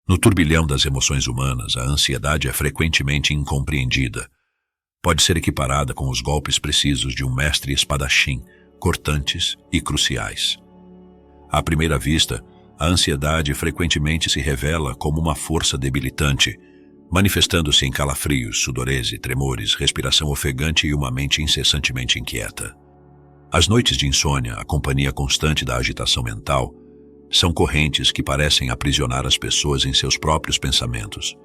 No turbilhão das emoções humanas, a ansiedade é frequentemente incompreendida. Pode ser equiparada com os golpes precisos de um mestre espadachim, cortantes e cruciais. À primeira vista, a ansiedade frequentemente se revela como uma força debilitante, manifestando-se em calafrios, sudorese, tremores, respiração ofegante e uma mente incessantemente inquieta. As noites de insônia, a companhia constante da agitação mental, são correntes que parecem aprisionar as pessoas em seus próprios pensamentos.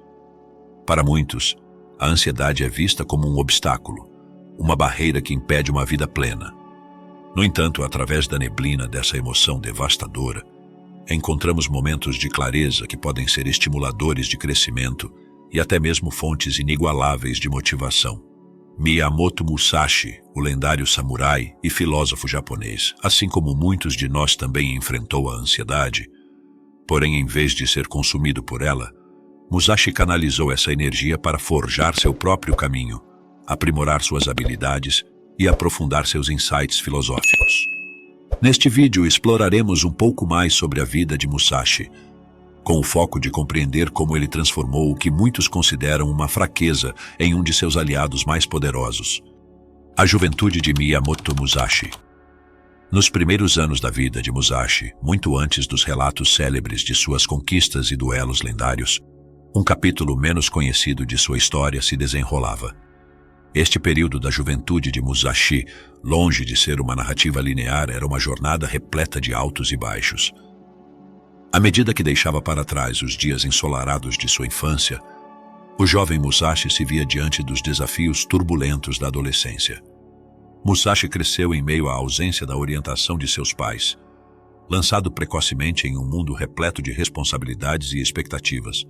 Para muitos, a ansiedade é vista como um obstáculo, uma barreira que impede uma vida plena. No entanto, através da neblina dessa emoção devastadora, encontramos momentos de clareza que podem ser estimuladores de crescimento e até mesmo fontes inigualáveis de motivação. Miyamoto Musashi, o lendário samurai e filósofo japonês, assim como muitos de nós, também enfrentou a ansiedade. Porém, em vez de ser consumido por ela, Musashi canalizou essa energia para forjar seu próprio caminho, aprimorar suas habilidades e aprofundar seus insights filosóficos. Neste vídeo exploraremos um pouco mais sobre a vida de Musashi, com o foco de compreender como ele transformou o que muitos consideram uma fraqueza em um de seus aliados mais poderosos. A juventude de Miyamoto Musashi. Nos primeiros anos da vida de Musashi, muito antes dos relatos célebres de suas conquistas e duelos lendários, um capítulo menos conhecido de sua história se desenrolava. Este período da juventude de Musashi, longe de ser uma narrativa linear, era uma jornada repleta de altos e baixos. À medida que deixava para trás os dias ensolarados de sua infância, o jovem Musashi se via diante dos desafios turbulentos da adolescência. Musashi cresceu em meio à ausência da orientação de seus pais, lançado precocemente em um mundo repleto de responsabilidades e expectativas.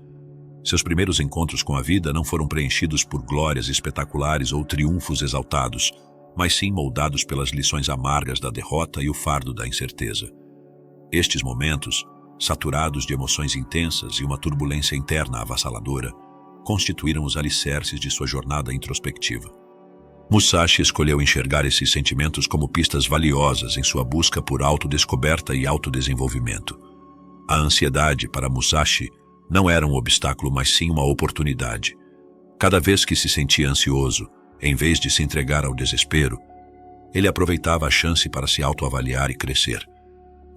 Seus primeiros encontros com a vida não foram preenchidos por glórias espetaculares ou triunfos exaltados, mas sim moldados pelas lições amargas da derrota e o fardo da incerteza. Estes momentos, saturados de emoções intensas e uma turbulência interna avassaladora, constituíram os alicerces de sua jornada introspectiva. Musashi escolheu enxergar esses sentimentos como pistas valiosas em sua busca por autodescoberta e autodesenvolvimento. A ansiedade, para Musashi, não era um obstáculo, mas sim uma oportunidade. Cada vez que se sentia ansioso, em vez de se entregar ao desespero, ele aproveitava a chance para se autoavaliar e crescer.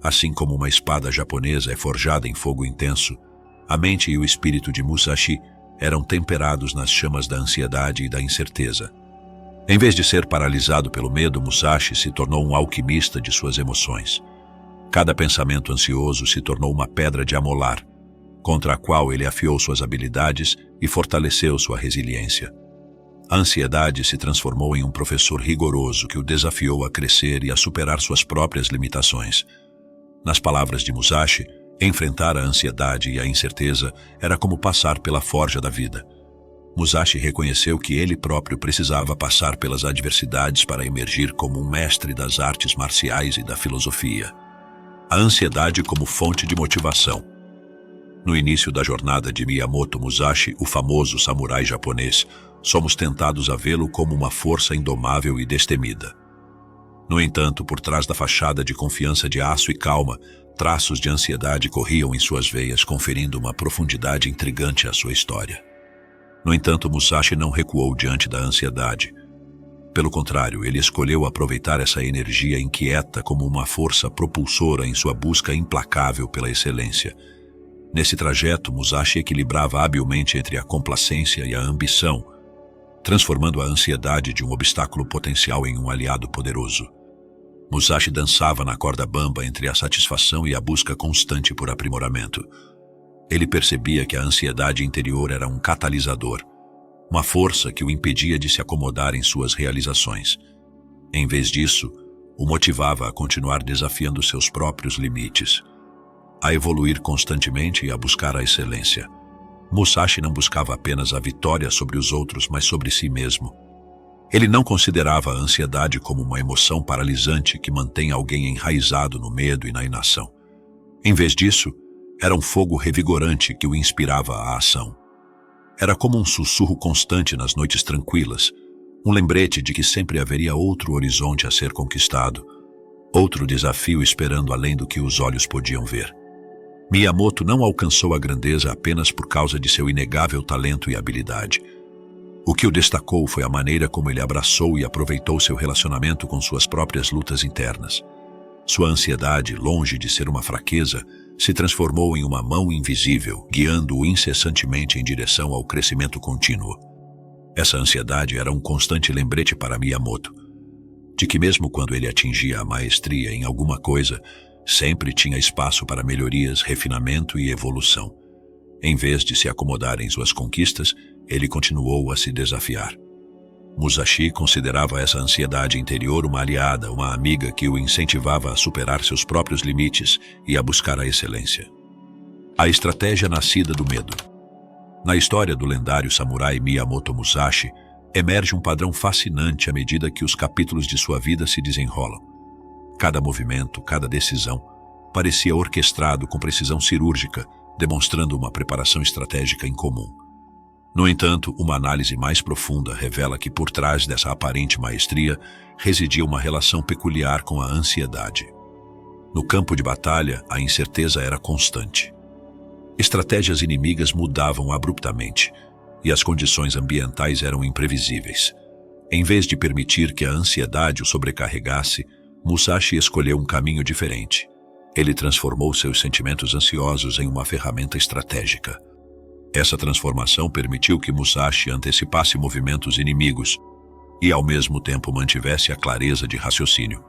Assim como uma espada japonesa é forjada em fogo intenso, a mente e o espírito de Musashi eram temperados nas chamas da ansiedade e da incerteza. Em vez de ser paralisado pelo medo, Musashi se tornou um alquimista de suas emoções. Cada pensamento ansioso se tornou uma pedra de amolar, contra a qual ele afiou suas habilidades e fortaleceu sua resiliência. A ansiedade se transformou em um professor rigoroso que o desafiou a crescer e a superar suas próprias limitações. Nas palavras de Musashi, enfrentar a ansiedade e a incerteza era como passar pela forja da vida. Musashi reconheceu que ele próprio precisava passar pelas adversidades para emergir como um mestre das artes marciais e da filosofia. A ansiedade como fonte de motivação. No início da jornada de Miyamoto Musashi, o famoso samurai japonês, somos tentados a vê-lo como uma força indomável e destemida. No entanto, por trás da fachada de confiança de aço e calma, traços de ansiedade corriam em suas veias, conferindo uma profundidade intrigante à sua história. No entanto, Musashi não recuou diante da ansiedade. Pelo contrário, ele escolheu aproveitar essa energia inquieta como uma força propulsora em sua busca implacável pela excelência. Nesse trajeto, Musashi equilibrava habilmente entre a complacência e a ambição, transformando a ansiedade de um obstáculo potencial em um aliado poderoso. Musashi dançava na corda bamba entre a satisfação e a busca constante por aprimoramento. Ele percebia que a ansiedade interior era um catalisador, uma força que o impedia de se acomodar em suas realizações. Em vez disso, o motivava a continuar desafiando seus próprios limites, a evoluir constantemente e a buscar a excelência. Musashi não buscava apenas a vitória sobre os outros, mas sobre si mesmo. Ele não considerava a ansiedade como uma emoção paralisante que mantém alguém enraizado no medo e na inação. Em vez disso, era um fogo revigorante que o inspirava à ação. Era como um sussurro constante nas noites tranquilas, um lembrete de que sempre haveria outro horizonte a ser conquistado, outro desafio esperando além do que os olhos podiam ver. Miyamoto não alcançou a grandeza apenas por causa de seu inegável talento e habilidade. O que o destacou foi a maneira como ele abraçou e aproveitou seu relacionamento com suas próprias lutas internas. Sua ansiedade, longe de ser uma fraqueza, se transformou em uma mão invisível, guiando-o incessantemente em direção ao crescimento contínuo. Essa ansiedade era um constante lembrete para Miyamoto, de que mesmo quando ele atingia a maestria em alguma coisa, sempre tinha espaço para melhorias, refinamento e evolução. Em vez de se acomodar em suas conquistas, ele continuou a se desafiar. Musashi considerava essa ansiedade interior uma aliada, uma amiga que o incentivava a superar seus próprios limites e a buscar a excelência. A estratégia nascida do medo. Na história do lendário samurai Miyamoto Musashi, emerge um padrão fascinante à medida que os capítulos de sua vida se desenrolam. Cada movimento, cada decisão, parecia orquestrado com precisão cirúrgica, demonstrando uma preparação estratégica incomum. No entanto, uma análise mais profunda revela que por trás dessa aparente maestria residia uma relação peculiar com a ansiedade. No campo de batalha, a incerteza era constante. Estratégias inimigas mudavam abruptamente, e as condições ambientais eram imprevisíveis. Em vez de permitir que a ansiedade o sobrecarregasse, Musashi escolheu um caminho diferente. Ele transformou seus sentimentos ansiosos em uma ferramenta estratégica. Essa transformação permitiu que Musashi antecipasse movimentos inimigos e, ao mesmo tempo, mantivesse a clareza de raciocínio.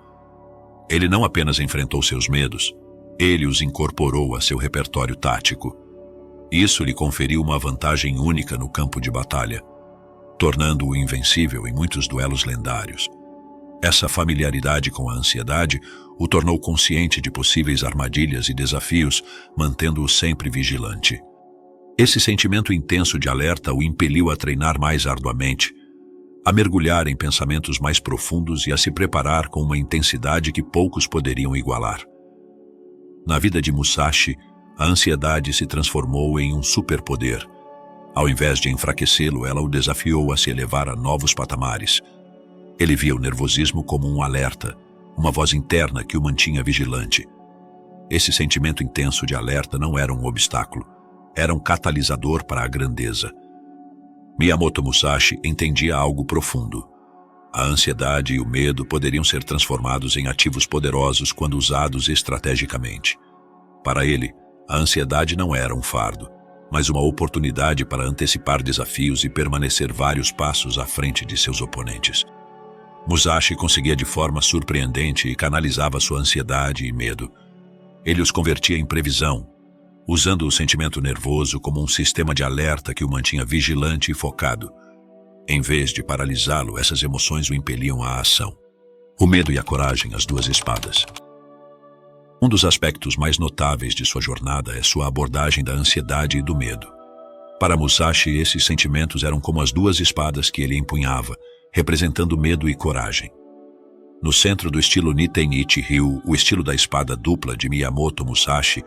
Ele não apenas enfrentou seus medos, ele os incorporou a seu repertório tático. Isso lhe conferiu uma vantagem única no campo de batalha, tornando-o invencível em muitos duelos lendários. Essa familiaridade com a ansiedade o tornou consciente de possíveis armadilhas e desafios, mantendo-o sempre vigilante. Esse sentimento intenso de alerta o impeliu a treinar mais arduamente, a mergulhar em pensamentos mais profundos e a se preparar com uma intensidade que poucos poderiam igualar. Na vida de Musashi, a ansiedade se transformou em um superpoder. Ao invés de enfraquecê-lo, ela o desafiou a se elevar a novos patamares. Ele via o nervosismo como um alerta, uma voz interna que o mantinha vigilante. Esse sentimento intenso de alerta não era um obstáculo, era um catalisador para a grandeza. Miyamoto Musashi entendia algo profundo. A ansiedade e o medo poderiam ser transformados em ativos poderosos quando usados estrategicamente. Para ele, a ansiedade não era um fardo, mas uma oportunidade para antecipar desafios e permanecer vários passos à frente de seus oponentes. Musashi conseguia de forma surpreendente e canalizava sua ansiedade e medo. Ele os convertia em previsão, usando o sentimento nervoso como um sistema de alerta que o mantinha vigilante e focado. Em vez de paralisá-lo, essas emoções o impeliam à ação. O medo e a coragem, as duas espadas. Um dos aspectos mais notáveis de sua jornada é sua abordagem da ansiedade e do medo. Para Musashi, esses sentimentos eram como as duas espadas que ele empunhava, representando medo e coragem. No centro do estilo Niten Ichi-ryu, o estilo da espada dupla de Miyamoto Musashi,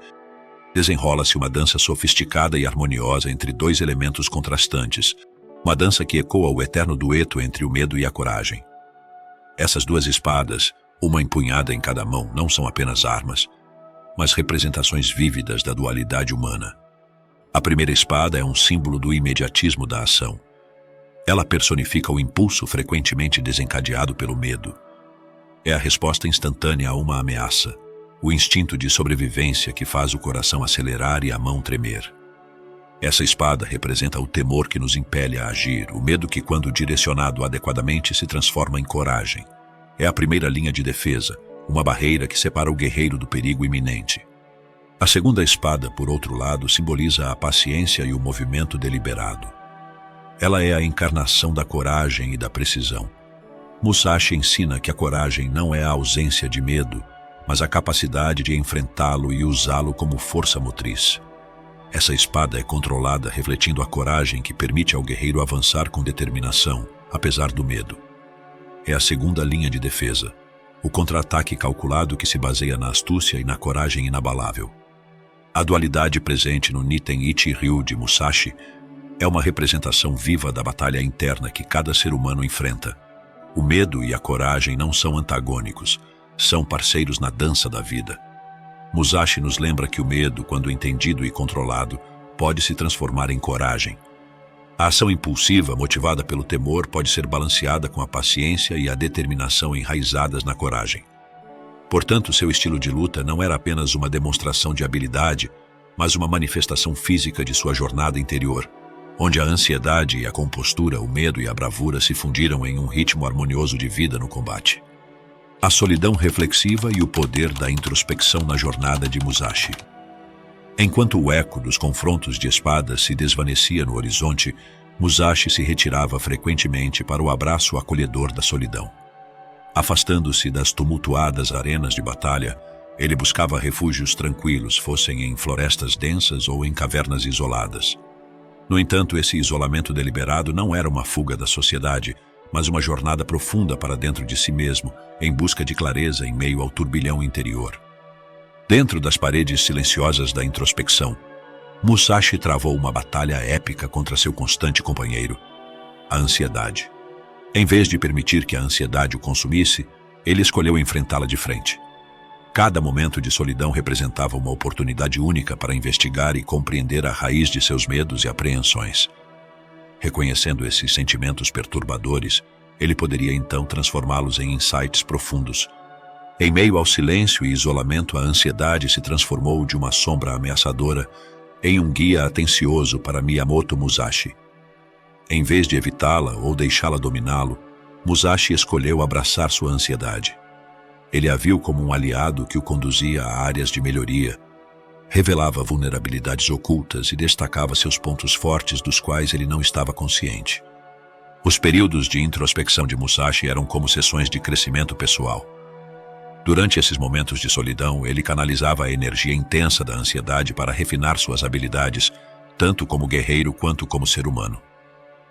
desenrola-se uma dança sofisticada e harmoniosa entre dois elementos contrastantes, uma dança que ecoa o eterno dueto entre o medo e a coragem. Essas duas espadas, uma empunhada em cada mão, não são apenas armas, mas representações vívidas da dualidade humana. A primeira espada é um símbolo do imediatismo da ação. Ela personifica o impulso frequentemente desencadeado pelo medo. É a resposta instantânea a uma ameaça, o instinto de sobrevivência que faz o coração acelerar e a mão tremer. Essa espada representa o temor que nos impele a agir, o medo que, quando direcionado adequadamente, se transforma em coragem. É a primeira linha de defesa, uma barreira que separa o guerreiro do perigo iminente. A segunda espada, por outro lado, simboliza a paciência e o movimento deliberado. Ela é a encarnação da coragem e da precisão. Musashi ensina que a coragem não é a ausência de medo, mas a capacidade de enfrentá-lo e usá-lo como força motriz. Essa espada é controlada refletindo a coragem que permite ao guerreiro avançar com determinação, apesar do medo. É a segunda linha de defesa, o contra-ataque calculado que se baseia na astúcia e na coragem inabalável. A dualidade presente no Niten Ichi-ryu de Musashi é uma representação viva da batalha interna que cada ser humano enfrenta. O medo e a coragem não são antagônicos, são parceiros na dança da vida. Musashi nos lembra que o medo, quando entendido e controlado, pode se transformar em coragem. A ação impulsiva, motivada pelo temor, pode ser balanceada com a paciência e a determinação enraizadas na coragem. Portanto, seu estilo de luta não era apenas uma demonstração de habilidade, mas uma manifestação física de sua jornada interior, onde a ansiedade e a compostura, o medo e a bravura se fundiram em um ritmo harmonioso de vida no combate. A solidão reflexiva e o poder da introspecção na jornada de Musashi. Enquanto o eco dos confrontos de espadas se desvanecia no horizonte, Musashi se retirava frequentemente para o abraço acolhedor da solidão. Afastando-se das tumultuadas arenas de batalha, ele buscava refúgios tranquilos, fossem em florestas densas ou em cavernas isoladas. No entanto, esse isolamento deliberado não era uma fuga da sociedade, mas uma jornada profunda para dentro de si mesmo, em busca de clareza em meio ao turbilhão interior. Dentro das paredes silenciosas da introspecção, Musashi travou uma batalha épica contra seu constante companheiro, a ansiedade. Em vez de permitir que a ansiedade o consumisse, ele escolheu enfrentá-la de frente. Cada momento de solidão representava uma oportunidade única para investigar e compreender a raiz de seus medos e apreensões. Reconhecendo esses sentimentos perturbadores, ele poderia então transformá-los em insights profundos. Em meio ao silêncio e isolamento, a ansiedade se transformou de uma sombra ameaçadora em um guia atencioso para Miyamoto Musashi. Em vez de evitá-la ou deixá-la dominá-lo, Musashi escolheu abraçar sua ansiedade. Ele a viu como um aliado que o conduzia a áreas de melhoria, revelava vulnerabilidades ocultas e destacava seus pontos fortes dos quais ele não estava consciente. Os períodos de introspecção de Musashi eram como sessões de crescimento pessoal. Durante esses momentos de solidão, ele canalizava a energia intensa da ansiedade para refinar suas habilidades, tanto como guerreiro quanto como ser humano.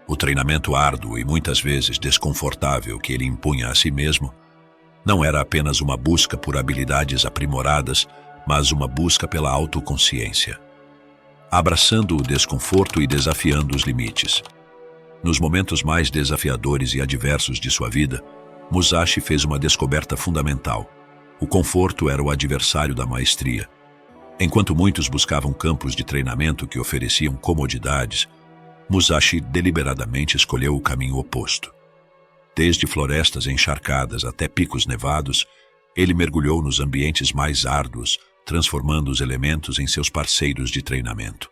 O treinamento árduo e muitas vezes desconfortável que ele impunha a si mesmo não era apenas uma busca por habilidades aprimoradas, mas uma busca pela autoconsciência, abraçando o desconforto e desafiando os limites. Nos momentos mais desafiadores e adversos de sua vida, Musashi fez uma descoberta fundamental. O conforto era o adversário da maestria. Enquanto muitos buscavam campos de treinamento que ofereciam comodidades, Musashi deliberadamente escolheu o caminho oposto. Desde florestas encharcadas até picos nevados, ele mergulhou nos ambientes mais árduos, transformando os elementos em seus parceiros de treinamento.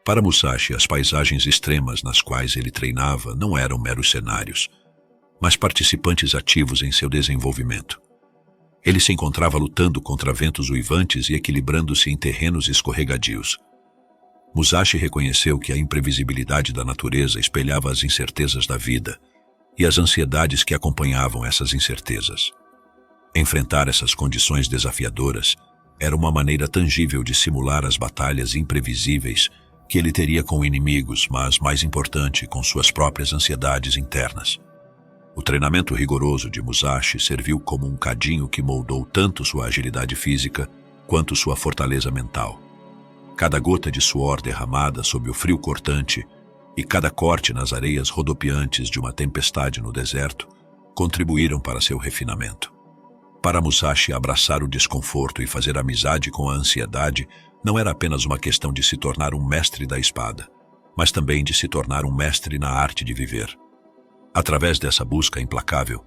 Para Musashi, as paisagens extremas nas quais ele treinava não eram meros cenários, mas participantes ativos em seu desenvolvimento. Ele se encontrava lutando contra ventos uivantes e equilibrando-se em terrenos escorregadios. Musashi reconheceu que a imprevisibilidade da natureza espelhava as incertezas da vida e as ansiedades que acompanhavam essas incertezas. Enfrentar essas condições desafiadoras era uma maneira tangível de simular as batalhas imprevisíveis que ele teria com inimigos, mas, mais importante, com suas próprias ansiedades internas. O treinamento rigoroso de Musashi serviu como um cadinho que moldou tanto sua agilidade física quanto sua fortaleza mental. Cada gota de suor derramada sob o frio cortante e cada corte nas areias rodopiantes de uma tempestade no deserto contribuíram para seu refinamento. Para Musashi, abraçar o desconforto e fazer amizade com a ansiedade não era apenas uma questão de se tornar um mestre da espada, mas também de se tornar um mestre na arte de viver. Através dessa busca implacável,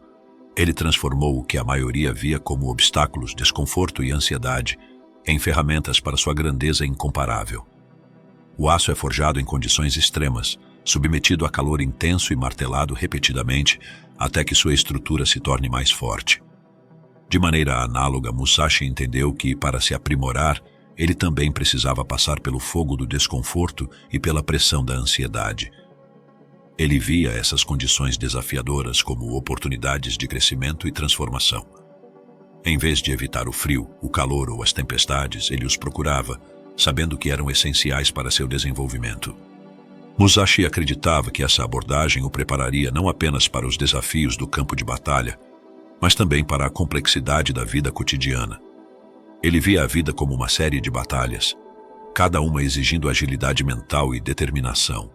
ele transformou o que a maioria via como obstáculos, desconforto e ansiedade em ferramentas para sua grandeza incomparável. O aço é forjado em condições extremas, submetido a calor intenso e martelado repetidamente até que sua estrutura se torne mais forte. De maneira análoga, Musashi entendeu que, para se aprimorar, ele também precisava passar pelo fogo do desconforto e pela pressão da ansiedade. Ele via essas condições desafiadoras como oportunidades de crescimento e transformação. Em vez de evitar o frio, o calor ou as tempestades, ele os procurava, sabendo que eram essenciais para seu desenvolvimento. Musashi acreditava que essa abordagem o prepararia não apenas para os desafios do campo de batalha, mas também para a complexidade da vida cotidiana. Ele via a vida como uma série de batalhas, cada uma exigindo agilidade mental e determinação.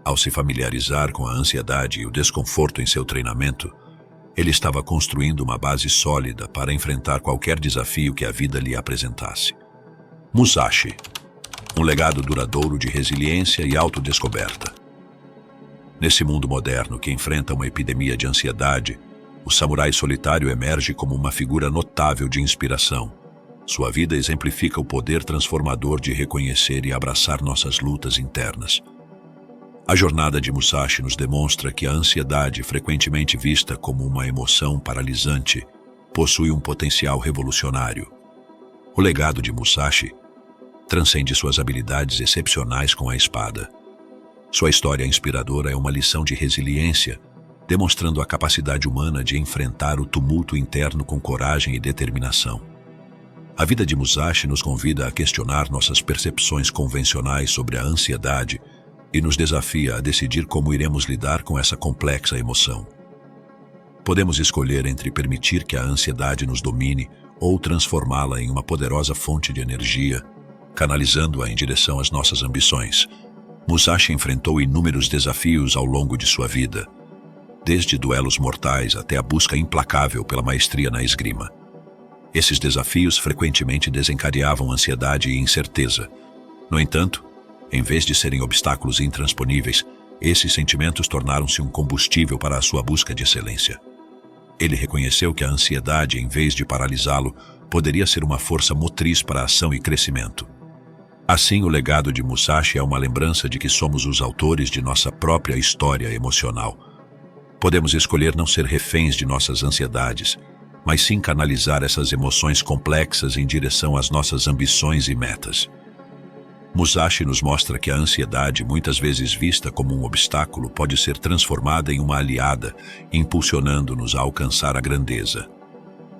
Ao se familiarizar com a ansiedade e o desconforto em seu treinamento, Ele estava construindo uma base sólida para enfrentar qualquer desafio que a vida lhe apresentasse. Musashi, um legado duradouro de resiliência e autodescoberta. Nesse mundo moderno que enfrenta uma epidemia de ansiedade, o samurai solitário emerge como uma figura notável de inspiração. Sua vida exemplifica o poder transformador de reconhecer e abraçar nossas lutas internas. A jornada de Musashi nos demonstra que a ansiedade, frequentemente vista como uma emoção paralisante, possui um potencial revolucionário. O legado de Musashi transcende suas habilidades excepcionais com a espada. Sua história inspiradora é uma lição de resiliência, demonstrando a capacidade humana de enfrentar o tumulto interno com coragem e determinação. A vida de Musashi nos convida a questionar nossas percepções convencionais sobre a ansiedade e nos desafia a decidir como iremos lidar com essa complexa emoção. Podemos escolher entre permitir que a ansiedade nos domine ou transformá-la em uma poderosa fonte de energia, canalizando-a em direção às nossas ambições. Musashi enfrentou inúmeros desafios ao longo de sua vida, desde duelos mortais até a busca implacável pela maestria na esgrima. Esses desafios frequentemente desencadeavam ansiedade e incerteza. No entanto, em vez de serem obstáculos intransponíveis, esses sentimentos tornaram-se um combustível para a sua busca de excelência. Ele reconheceu que a ansiedade, em vez de paralisá-lo, poderia ser uma força motriz para a ação e crescimento. Assim, o legado de Musashi é uma lembrança de que somos os autores de nossa própria história emocional. Podemos escolher não ser reféns de nossas ansiedades, mas sim canalizar essas emoções complexas em direção às nossas ambições e metas. Musashi nos mostra que a ansiedade, muitas vezes vista como um obstáculo, pode ser transformada em uma aliada, impulsionando-nos a alcançar a grandeza.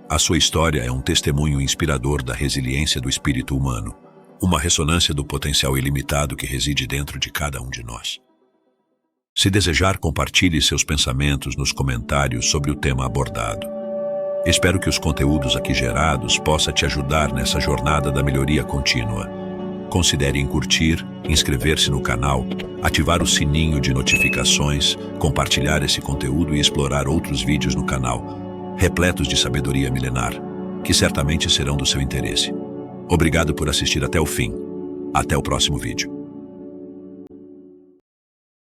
A sua história é um testemunho inspirador da resiliência do espírito humano, uma ressonância do potencial ilimitado que reside dentro de cada um de nós. Se desejar, compartilhe seus pensamentos nos comentários sobre o tema abordado. Espero que os conteúdos aqui gerados possam te ajudar nessa jornada da melhoria contínua. Considere em curtir, inscrever-se no canal, ativar o sininho de notificações, compartilhar esse conteúdo e explorar outros vídeos no canal, repletos de sabedoria milenar, que certamente serão do seu interesse. Obrigado por assistir até o fim. Até o próximo vídeo.